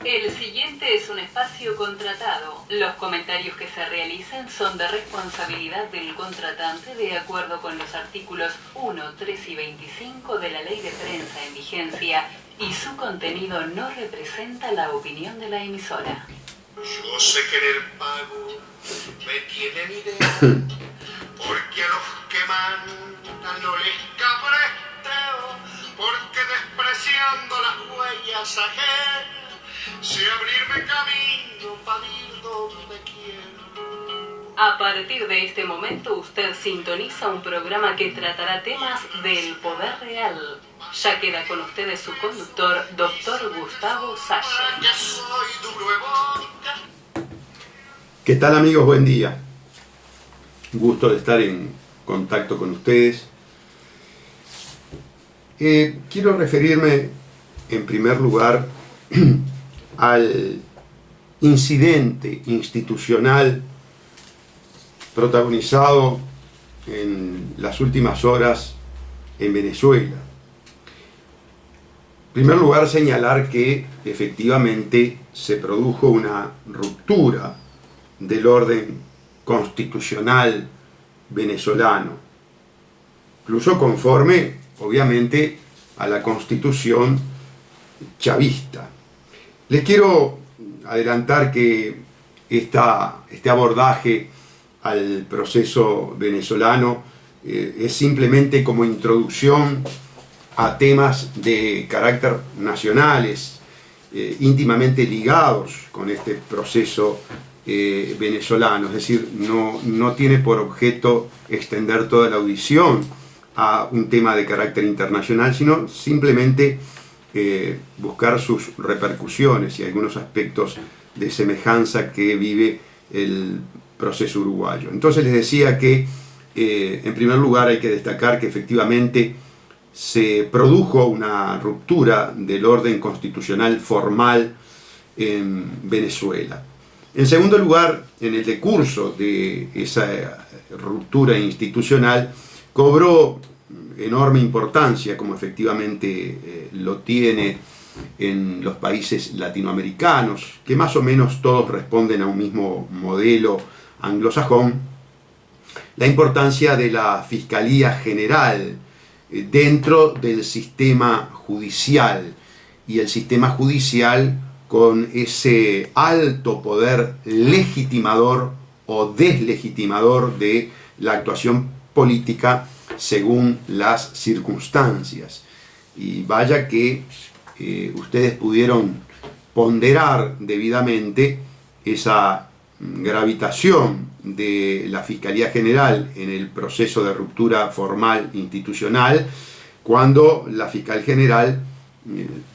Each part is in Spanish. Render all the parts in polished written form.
El siguiente es un espacio contratado. Los comentarios que se realicen son de responsabilidad del contratante de acuerdo con los artículos 1, 3 y 25 de la Ley de Prensa en vigencia y su contenido no representa la opinión de la emisora. Yo sé que en el pago me tienen idea, porque a los que mandan no les cabresteo, porque despreciando las huellas ajenas, sé abrirme camino para ir donde quiero. A partir de este momento usted sintoniza un programa que tratará temas del poder real. Ya queda con ustedes su conductor, Dr. Gustavo Salle. Que soy duro de boca. ¿Qué tal, amigos? Buen día. Gusto de estar en contacto con ustedes. Quiero referirme en primer lugar al incidente institucional protagonizado en las últimas horas en Venezuela. En primer lugar, señalar que efectivamente se produjo una ruptura del orden constitucional venezolano, incluso conforme, obviamente, a la constitución chavista. Les quiero adelantar que este abordaje al proceso venezolano es simplemente como introducción a temas de carácter nacionales, íntimamente ligados con este proceso venezolano, es decir, no tiene por objeto extender toda la audición a un tema de carácter internacional, sino simplemente buscar sus repercusiones y algunos aspectos de semejanza que vive el proceso uruguayo. Entonces les decía que en primer lugar hay que destacar que efectivamente se produjo una ruptura del orden constitucional formal en Venezuela. En segundo lugar, en el decurso de esa ruptura institucional cobró enorme importancia, como efectivamente lo tiene en los países latinoamericanos, que más o menos todos responden a un mismo modelo anglosajón, la importancia de la Fiscalía General dentro del sistema judicial, y el sistema judicial con ese alto poder legitimador o deslegitimador de la actuación política según las circunstancias. Y vaya que ustedes pudieron ponderar debidamente esa gravitación de la Fiscalía General en el proceso de ruptura formal institucional, cuando la Fiscal General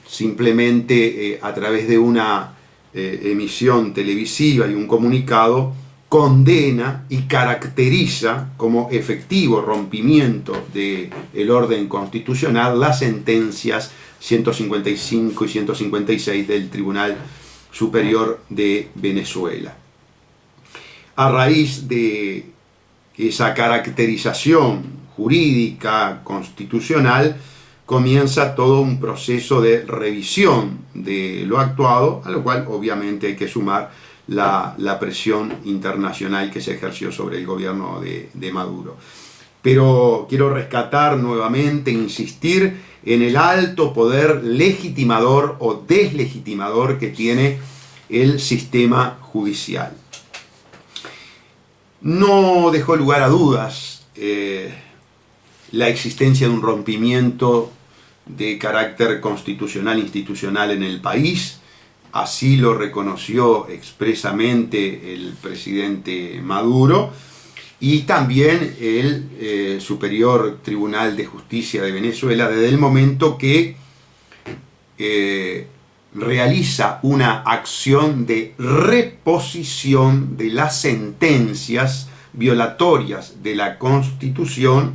simplemente a través de una emisión televisiva y un comunicado condena y caracteriza como efectivo rompimiento del orden constitucional las sentencias 155 y 156 del Tribunal Superior de Venezuela. A raíz de esa caracterización jurídica constitucional comienza todo un proceso de revisión de lo actuado, a lo cual obviamente hay que sumar la presión internacional que se ejerció sobre el gobierno de Maduro. Pero quiero rescatar nuevamente, insistir en el alto poder legitimador o deslegitimador que tiene el sistema judicial. No dejó lugar a dudas la existencia de un rompimiento de carácter constitucional institucional en el país. Así lo reconoció expresamente el presidente Maduro y también el Superior Tribunal de Justicia de Venezuela, desde el momento que realiza una acción de reposición de las sentencias violatorias de la Constitución,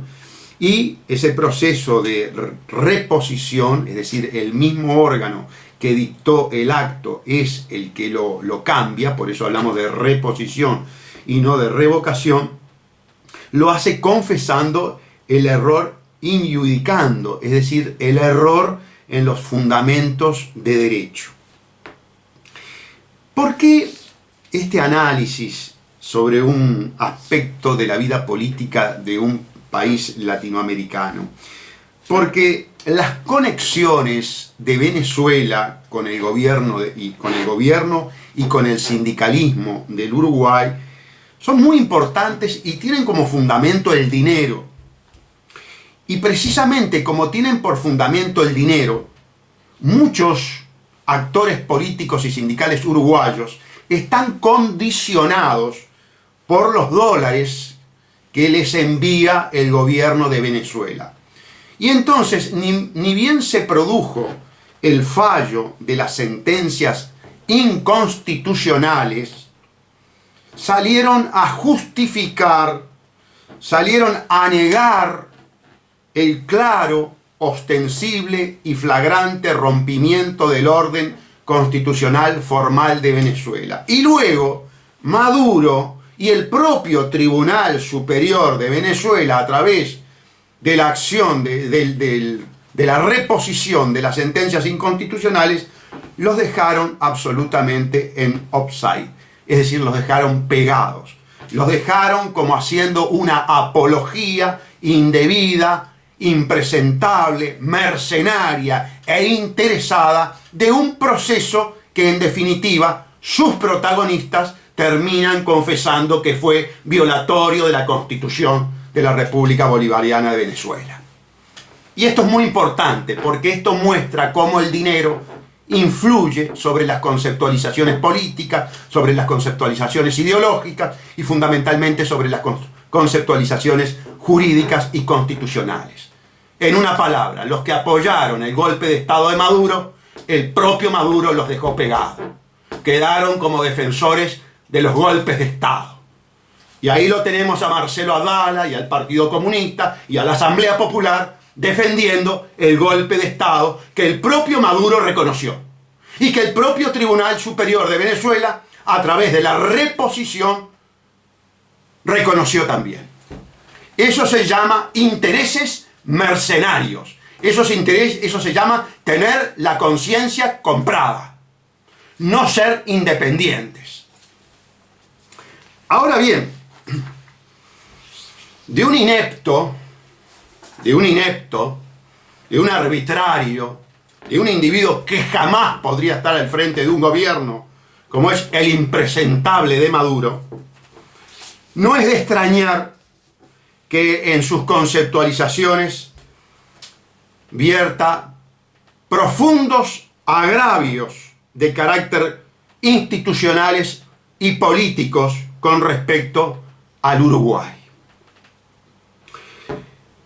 y ese proceso de reposición, es decir, el mismo órgano que dictó el acto es el que lo cambia, por eso hablamos de reposición y no de revocación, lo hace confesando el error injudicando, es decir, el error en los fundamentos de derecho. ¿Por qué este análisis sobre un aspecto de la vida política de un país latinoamericano? Porque las conexiones de Venezuela con el gobierno y con el sindicalismo del Uruguay son muy importantes y tienen como fundamento el dinero. Y precisamente como tienen por fundamento el dinero, muchos actores políticos y sindicales uruguayos están condicionados por los dólares que les envía el gobierno de Venezuela. Y entonces, ni bien se produjo el fallo de las sentencias inconstitucionales, salieron a justificar, salieron a negar el claro, ostensible y flagrante rompimiento del orden constitucional formal de Venezuela. Y luego, Maduro y el propio Tribunal Superior de Venezuela, a través de la acción de la reposición de las sentencias inconstitucionales, los dejaron absolutamente en offside, es decir, los dejaron pegados, los dejaron como haciendo una apología indebida, impresentable, mercenaria e interesada de un proceso que en definitiva sus protagonistas terminan confesando que fue violatorio de la Constitución de la República Bolivariana de Venezuela. Y esto es muy importante porque esto muestra cómo el dinero influye sobre las conceptualizaciones políticas, sobre las conceptualizaciones ideológicas y fundamentalmente sobre las conceptualizaciones jurídicas y constitucionales. En una palabra, los que apoyaron el golpe de Estado de Maduro, el propio Maduro los dejó pegados. Quedaron como defensores de los golpes de Estado. Y ahí lo tenemos a Marcelo Abdala y al Partido Comunista y a la Asamblea Popular defendiendo el golpe de Estado que el propio Maduro reconoció y que el propio Tribunal Superior de Venezuela, a través de la reposición, reconoció también. Eso se llama intereses mercenarios. Eso se llama tener la conciencia comprada, no ser independientes. Ahora bien, de un inepto, de un arbitrario, de un individuo que jamás podría estar al frente de un gobierno, como es el impresentable de Maduro, no es de extrañar que en sus conceptualizaciones vierta profundos agravios de carácter institucionales y políticos con respecto al Uruguay.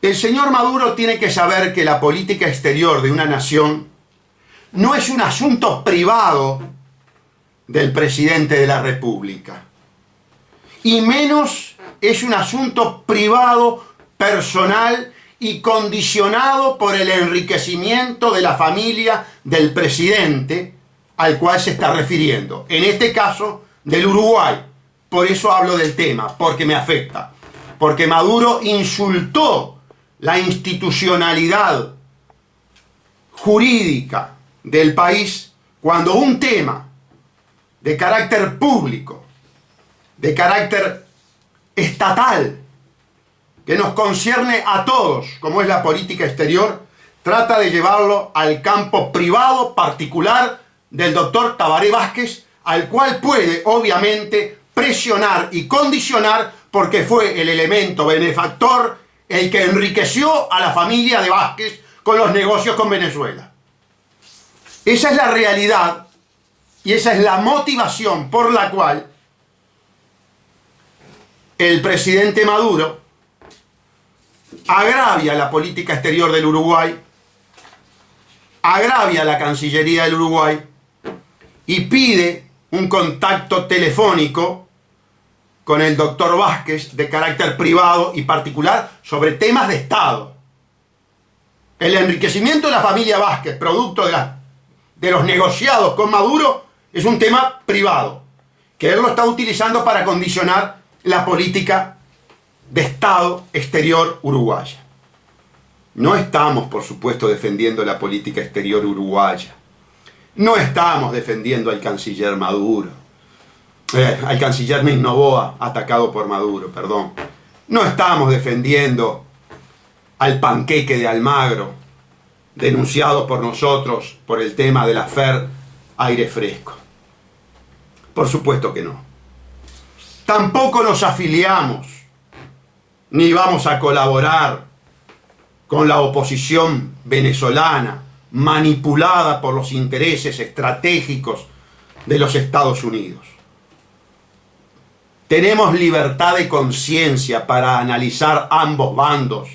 El señor Maduro tiene que saber que la política exterior de una nación no es un asunto privado del presidente de la República, y menos es un asunto privado, personal y condicionado por el enriquecimiento de la familia del presidente al cual se está refiriendo, en este caso del Uruguay. Por eso hablo del tema, porque me afecta, porque Maduro insultó la institucionalidad jurídica del país cuando un tema de carácter público, de carácter estatal, que nos concierne a todos, como es la política exterior, trata de llevarlo al campo privado, particular, del doctor Tabaré Vázquez, al cual puede, obviamente, presionar y condicionar porque fue el elemento benefactor el que enriqueció a la familia de Vázquez con los negocios con Venezuela. Esa es la realidad y esa es la motivación por la cual el presidente Maduro agravia la política exterior del Uruguay, agravia la Cancillería del Uruguay y pide un contacto telefónico con el doctor Vázquez de carácter privado y particular sobre temas de Estado. El enriquecimiento de la familia Vázquez, producto de los negociados con Maduro, es un tema privado, que él lo está utilizando para condicionar la política de Estado exterior uruguaya. No estamos, por supuesto, defendiendo la política exterior uruguaya. No estamos defendiendo al canciller Maduro. al canciller Noboa, atacado por Maduro, perdón. No estamos defendiendo al panqueque de Almagro, denunciado por nosotros por el tema del affair Aire Fresco. Por supuesto que no. Tampoco nos afiliamos, ni vamos a colaborar con la oposición venezolana, manipulada por los intereses estratégicos de los Estados Unidos. Tenemos libertad de conciencia para analizar ambos bandos.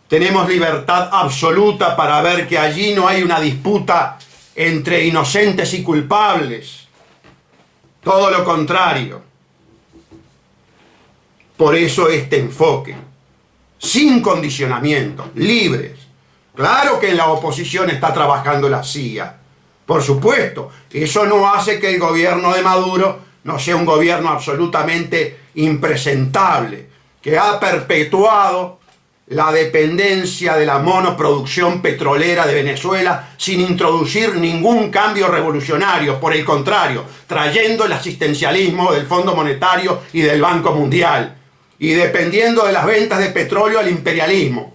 Tenemos libertad absoluta para ver que allí no hay una disputa entre inocentes y culpables. Todo lo contrario. Por eso este enfoque, sin condicionamientos, libres. Claro que en la oposición está trabajando la CIA. Por supuesto, eso no hace que el gobierno de Maduro no sea un gobierno absolutamente impresentable, que ha perpetuado la dependencia de la monoproducción petrolera de Venezuela sin introducir ningún cambio revolucionario, por el contrario, trayendo el asistencialismo del Fondo Monetario y del Banco Mundial, y dependiendo de las ventas de petróleo al imperialismo.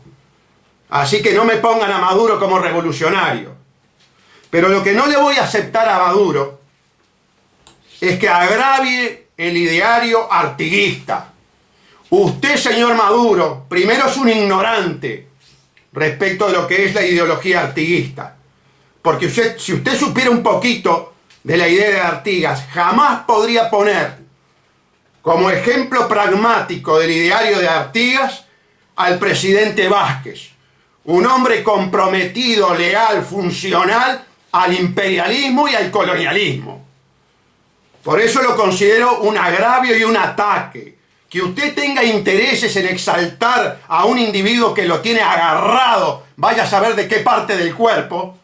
Así que no me pongan a Maduro como revolucionario. Pero lo que no le voy a aceptar a Maduro es que agravie el ideario artiguista. Usted, señor Maduro, primero es un ignorante respecto de lo que es la ideología artiguista. Porque si usted supiera un poquito de la idea de Artigas, jamás podría poner como ejemplo pragmático del ideario de Artigas al presidente Vázquez. Un hombre comprometido, leal, funcional al imperialismo y al colonialismo. Por eso lo considero un agravio y un ataque. Que usted tenga intereses en exaltar a un individuo que lo tiene agarrado, vaya a saber de qué parte del cuerpo,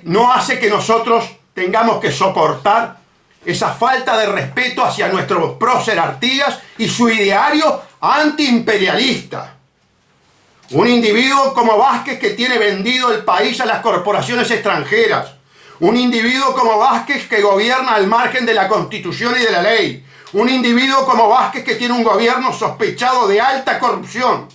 no hace que nosotros tengamos que soportar esa falta de respeto hacia nuestro prócer Artigas y su ideario antiimperialista. Un individuo como Vázquez que tiene vendido el país a las corporaciones extranjeras. Un individuo como Vázquez que gobierna al margen de la Constitución y de la ley. Un individuo como Vázquez que tiene un gobierno sospechado de alta corrupción.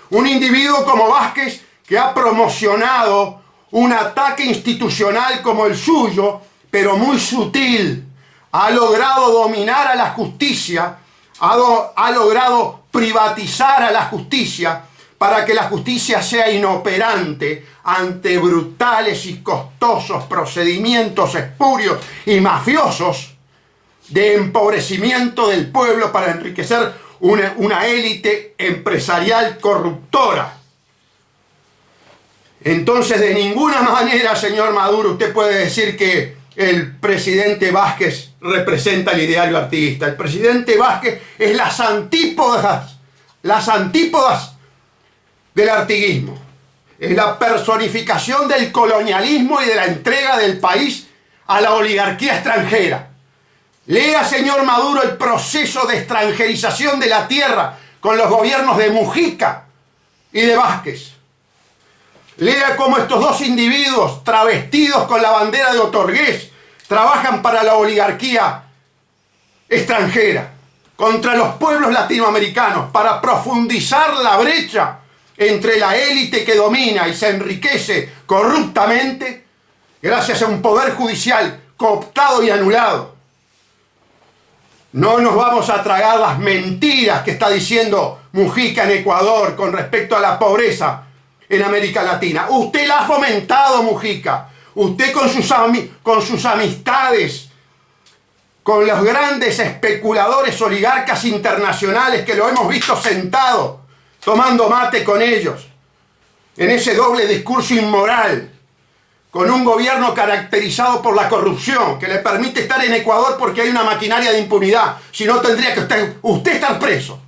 Un individuo como Vázquez que ha promocionado un ataque institucional como el suyo, pero muy sutil. Ha logrado dominar a la justicia, ha logrado privatizar a la justicia para que la justicia sea inoperante ante brutales y costosos procedimientos espurios y mafiosos de empobrecimiento del pueblo para enriquecer una élite empresarial corruptora. Entonces, de ninguna manera, señor Maduro, usted puede decir que el presidente Vázquez representa el ideario artiguista. El presidente Vázquez es las antípodas del artiguismo. Es la personificación del colonialismo y de la entrega del país a la oligarquía extranjera. Lea, señor Maduro, el proceso de extranjerización de la tierra con los gobiernos de Mujica y de Vázquez. Lea cómo estos dos individuos, travestidos con la bandera de Otorgués, trabajan para la oligarquía extranjera, contra los pueblos latinoamericanos, para profundizar la brecha entre la élite que domina y se enriquece corruptamente gracias a un poder judicial cooptado y anulado. No nos vamos a tragar las mentiras que está diciendo Mujica en Ecuador con respecto a la pobreza en América Latina. Usted la ha fomentado, Mujica. Usted con sus amistades, con los grandes especuladores oligarcas internacionales que lo hemos visto sentado, tomando mate con ellos, en ese doble discurso inmoral, con un gobierno caracterizado por la corrupción, que le permite estar en Ecuador porque hay una maquinaria de impunidad. Si no, tendría que usted estar preso,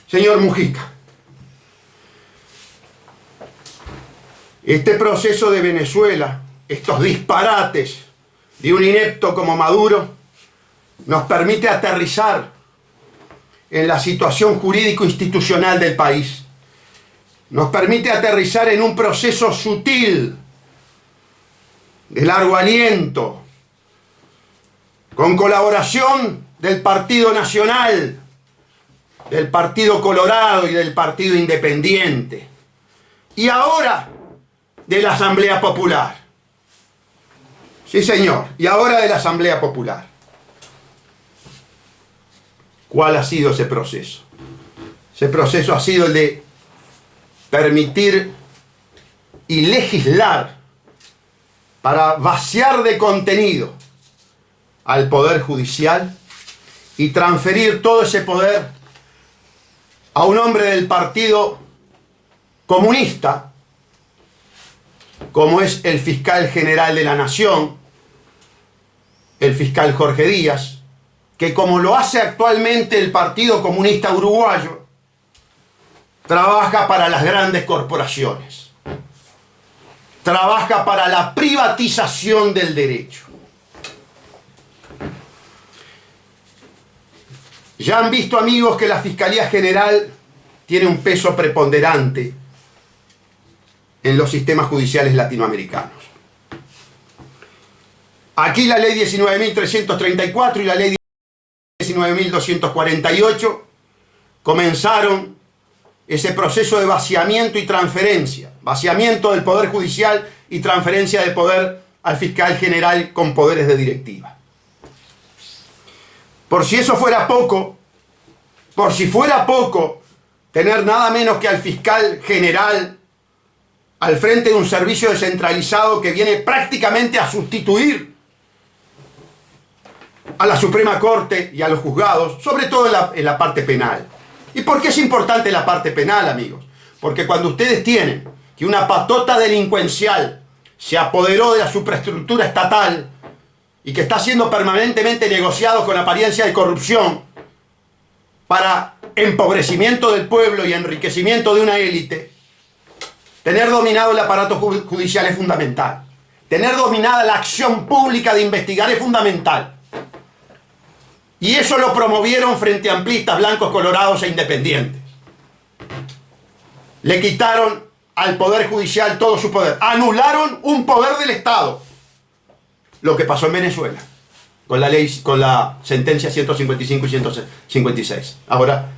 señor Mujica. Este proceso de Venezuela, estos disparates de un inepto como Maduro, nos permite aterrizar en la situación jurídico-institucional del país. Nos permite aterrizar en un proceso sutil, de largo aliento, con colaboración del Partido Nacional, del Partido Colorado y del Partido Independiente, y ahora de la Asamblea Popular. Sí, señor, y ahora de la Asamblea Popular. ¿Cuál ha sido ese proceso? Ese proceso ha sido el de permitir y legislar para vaciar de contenido al Poder Judicial y transferir todo ese poder a un hombre del Partido Comunista, como es el fiscal general de la Nación, el fiscal Jorge Díaz, que como lo hace actualmente el Partido Comunista Uruguayo, trabaja para las grandes corporaciones, trabaja para la privatización del derecho. Ya han visto, amigos, que la Fiscalía General tiene un peso preponderante en los sistemas judiciales latinoamericanos. Aquí la ley 19.334 y la ley 19.248 comenzaron ese proceso de vaciamiento y transferencia, vaciamiento del Poder Judicial y transferencia de poder al fiscal general con poderes de directiva. Por si eso fuera poco, tener nada menos que al fiscal general al frente de un servicio descentralizado que viene prácticamente a sustituir a la Suprema Corte y a los juzgados, sobre todo en la parte penal. ¿Y por qué es importante la parte penal, amigos? Porque cuando ustedes tienen que una patota delincuencial se apoderó de la superestructura estatal y que está siendo permanentemente negociado con apariencia de corrupción para empobrecimiento del pueblo y enriquecimiento de una élite, tener dominado el aparato judicial es fundamental. Tener dominada la acción pública de investigar es fundamental. Y eso lo promovieron frente a amplistas, blancos, colorados e independientes. Le quitaron al Poder Judicial todo su poder. Anularon un poder del Estado. Lo que pasó en Venezuela, con la ley, con la sentencia 155 y 156. Ahora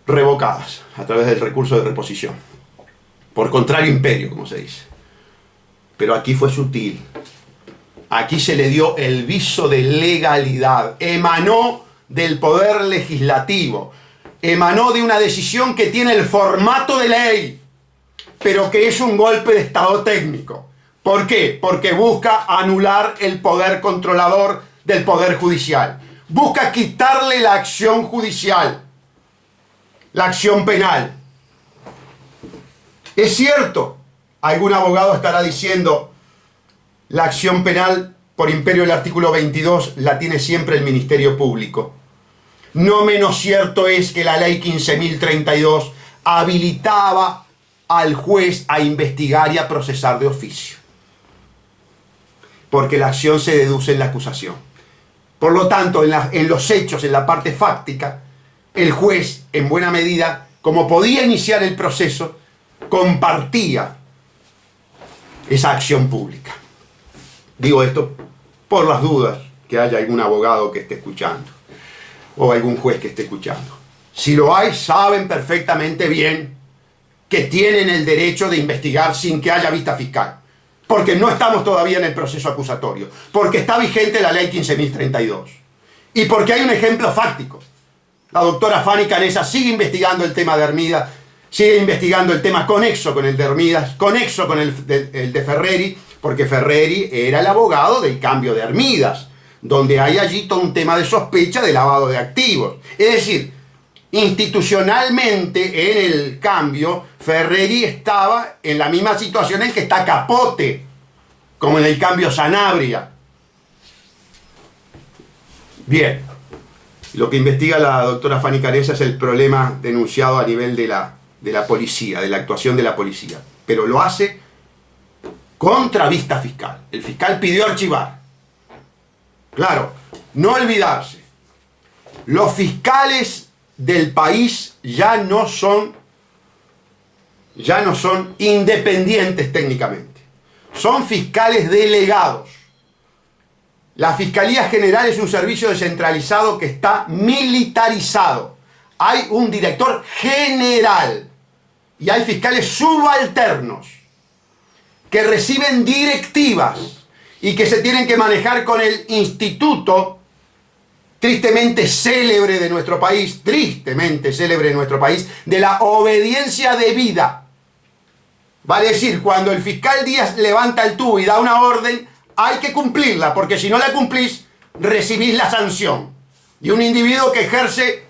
revocadas a través del recurso de reposición. Por contrario imperio, como se dice. Pero aquí fue sutil. Aquí se le dio el viso de legalidad. Emanó del poder legislativo. Emanó de una decisión que tiene el formato de ley, pero que es un golpe de estado técnico. ¿Por qué? Porque busca anular el poder controlador del Poder Judicial. Busca quitarle la acción judicial, la acción penal. Es cierto, algún abogado estará diciendo, la acción penal por imperio del artículo 22 la tiene siempre el Ministerio Público. No menos cierto es que la ley 15.032 habilitaba al juez a investigar y a procesar de oficio, porque la acción se deduce en la acusación. Por lo tanto, en los hechos, en la parte fáctica, el juez, en buena medida, como podía iniciar el proceso, compartía esa acción pública. Digo esto por las dudas que haya algún abogado que esté escuchando o algún juez que esté escuchando. Si lo hay, saben perfectamente bien que tienen el derecho de investigar sin que haya vista fiscal, porque no estamos todavía en el proceso acusatorio, porque está vigente la ley 15.032 y porque hay un ejemplo fáctico. La doctora Fanny Canessa sigue investigando el tema de Hermida, sigue investigando el tema conexo con el de Hermidas, conexo con el de Ferreri, porque Ferreri era el abogado del cambio de Hermidas, donde hay allí todo un tema de sospecha de lavado de activos. Es decir, institucionalmente en el cambio, Ferreri estaba en la misma situación en que está Capote, como en el cambio Sanabria. Bien, lo que investiga la doctora Fanny Canessa es el problema denunciado a nivel de la policía, de la actuación de la policía, pero lo hace contra vista fiscal. El fiscal pidió archivar. Claro, no olvidarse, los fiscales del país ya no son independientes técnicamente, son fiscales delegados. La Fiscalía General es un servicio descentralizado que está militarizado. Hay un director general y hay fiscales subalternos que reciben directivas y que se tienen que manejar con el instituto tristemente célebre de nuestro país, de la obediencia debida. Vale decir, cuando el fiscal Díaz levanta el tubo y da una orden, hay que cumplirla, porque si no la cumplís, recibís la sanción. Y un individuo que ejerce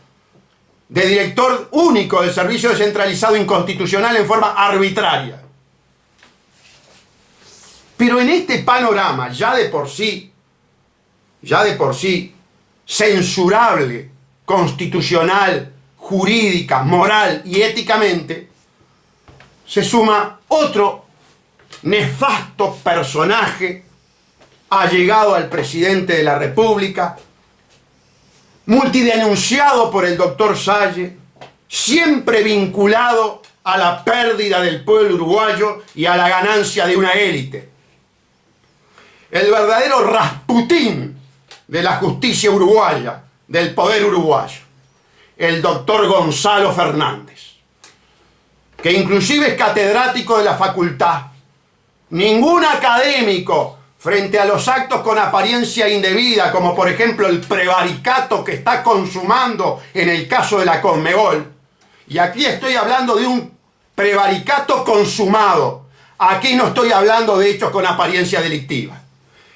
de director único del servicio descentralizado inconstitucional en forma arbitraria. Pero en este panorama, ya de por sí, censurable, constitucional, jurídica, moral y éticamente, se suma otro nefasto personaje allegado al presidente de la República, multidenunciado por el doctor Salle, siempre vinculado a la pérdida del pueblo uruguayo y a la ganancia de una élite. El verdadero Rasputín de la justicia uruguaya, del poder uruguayo, el doctor Gonzalo Fernández, que inclusive es catedrático de la facultad. Ningún académico, frente a los actos con apariencia indebida, como por ejemplo el prevaricato que está consumando en el caso de la Conmebol, y aquí estoy hablando de un prevaricato consumado, aquí no estoy hablando de hechos con apariencia delictiva,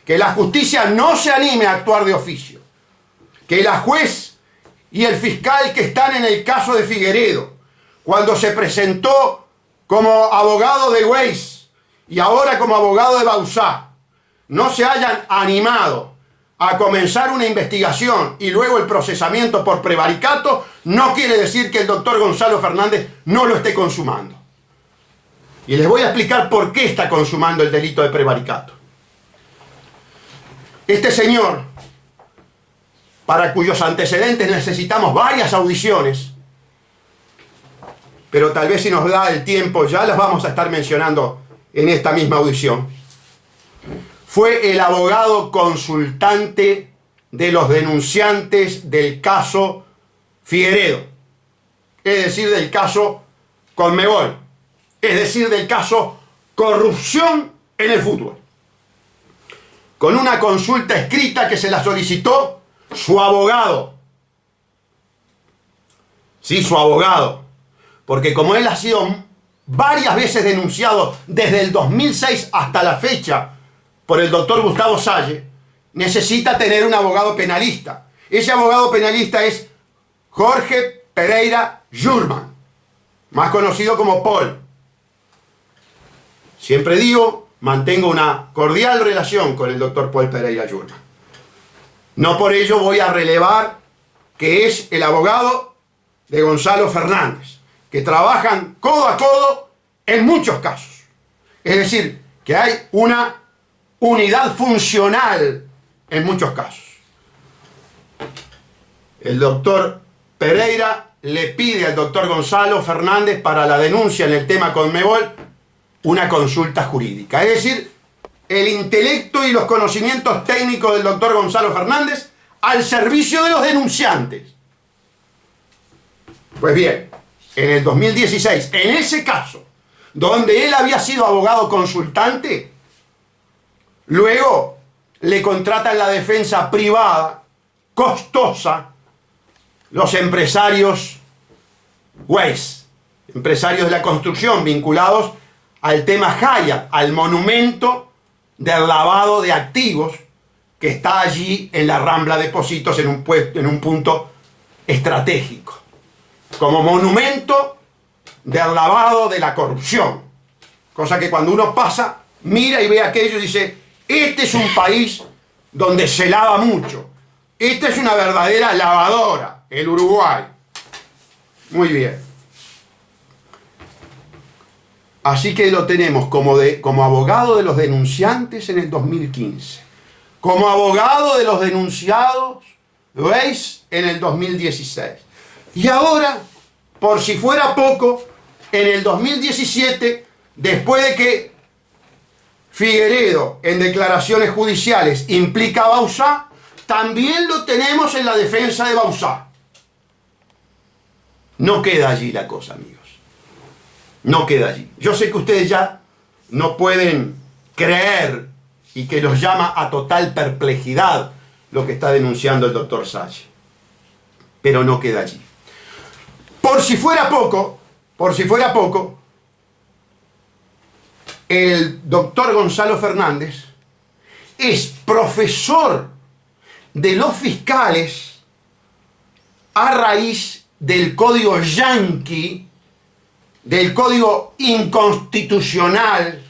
que la justicia no se anime a actuar de oficio, que la juez y el fiscal que están en el caso de Figueredo, cuando se presentó como abogado de Weiss y ahora como abogado de Bauzá, no se hayan animado a comenzar una investigación y luego el procesamiento por prevaricato, no quiere decir que el doctor Gonzalo Fernández no lo esté consumando. Y les voy a explicar por qué está consumando el delito de prevaricato. Este señor, para cuyos antecedentes necesitamos varias audiciones, pero tal vez si nos da el tiempo ya las vamos a estar mencionando en esta misma audición, fue el abogado consultante de los denunciantes del caso Figueredo, es decir, del caso Conmebol, es decir, del caso corrupción en el fútbol, con una consulta escrita que se la solicitó su abogado. Sí, su abogado, porque como él ha sido varias veces denunciado desde el 2006 hasta la fecha por el doctor Gustavo Salle, necesita tener un abogado penalista. Ese abogado penalista es Jorge Pereira Jurman, más conocido como Paul. Siempre digo, mantengo una cordial relación con el doctor Paul Pereira Jurman. No por ello voy a relevar que es el abogado de Gonzalo Fernández, que trabajan codo a codo en muchos casos. Es decir, que hay una unidad funcional en muchos casos. El doctor Pereira le pide al doctor Gonzalo Fernández para la denuncia en el tema Conmebol una consulta jurídica. Es decir, el intelecto y los conocimientos técnicos del doctor Gonzalo Fernández al servicio de los denunciantes. Pues bien, en el 2016, en ese caso, donde él había sido abogado consultante, luego le contratan la defensa privada, costosa, los empresarios Weiss, empresarios de la construcción vinculados al tema Hyatt, al monumento del lavado de activos que está allí en la Rambla de Pocitos, en un punto estratégico, como monumento del lavado de la corrupción. Cosa que cuando uno pasa, mira y ve aquello y dice, este es un país donde se lava mucho. Esta es una verdadera lavadora, el Uruguay. Muy bien. Así que lo tenemos como abogado de los denunciantes en el 2015. Como abogado de los denunciados, ¿veis? En el 2016. Y ahora, por si fuera poco, en el 2017, después de que Figueredo en declaraciones judiciales implica a Bauzá, también lo tenemos en la defensa de Bauzá. No queda allí la cosa, amigos. No queda allí. Yo sé que ustedes ya no pueden creer y que los llama a total perplejidad lo que está denunciando el doctor Sacchi. Pero no queda allí. Por si fuera poco, el doctor Gonzalo Fernández es profesor de los fiscales a raíz del código yanqui, del código inconstitucional,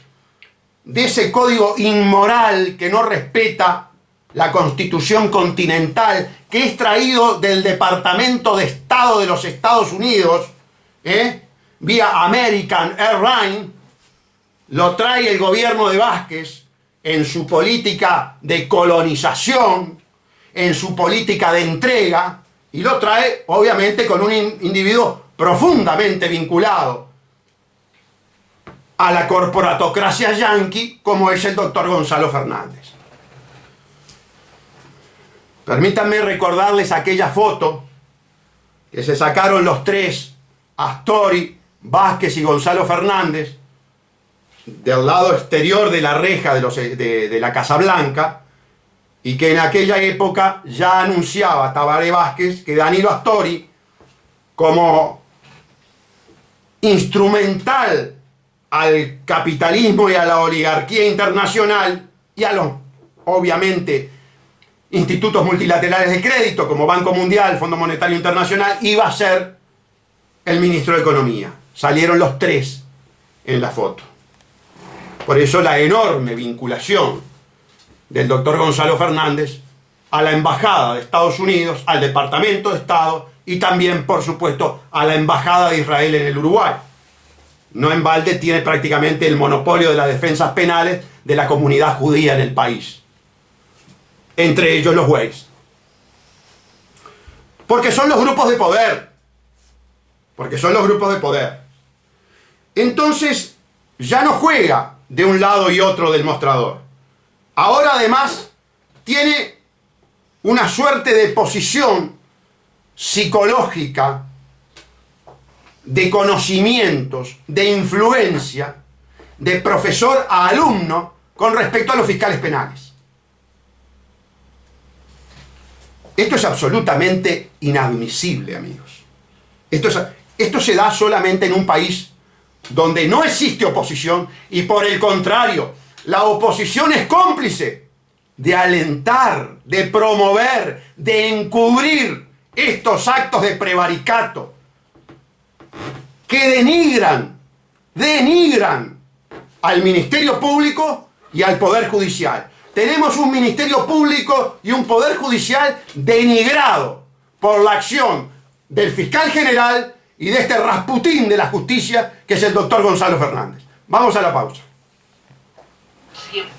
de ese código inmoral que no respeta la Constitución continental, que es traído del Departamento de Estado de los Estados Unidos, vía American Airlines, lo trae el gobierno de Vázquez en su política de colonización, en su política de entrega, y lo trae obviamente con un individuo profundamente vinculado a la corporatocracia yanqui, como es el doctor Gonzalo Fernández. Permítanme recordarles aquella foto que se sacaron los tres, Astori, Vázquez y Gonzalo Fernández, del lado exterior de la reja de la Casa Blanca, y que en aquella época ya anunciaba Tabaré Vázquez que Danilo Astori, como instrumental al capitalismo y a la oligarquía internacional y a los, obviamente, institutos multilaterales de crédito como Banco Mundial, Fondo Monetario Internacional, iba a ser el ministro de Economía. Salieron los tres en la foto. Por eso la enorme vinculación del doctor Gonzalo Fernández a la Embajada de Estados Unidos, al Departamento de Estado y también, por supuesto, a la Embajada de Israel en el Uruguay. No en balde tiene prácticamente el monopolio de las defensas penales de la comunidad judía en el país. Entre ellos los Weiss. Porque son los grupos de poder. Porque son los grupos de poder. Entonces, ya no juega de un lado y otro del mostrador. Ahora además tiene una suerte de posición psicológica, de conocimientos, de influencia, de profesor a alumno con respecto a los fiscales penales. Esto es absolutamente inadmisible, amigos. Esto se da solamente en un país donde no existe oposición y, por el contrario, la oposición es cómplice de alentar, de promover, de encubrir estos actos de prevaricato que denigran al Ministerio Público y al Poder Judicial. Tenemos un Ministerio Público y un Poder Judicial denigrado por la acción del fiscal general y de este Rasputín de la justicia, que es el doctor Gonzalo Fernández. Vamos a la pausa. Siempre.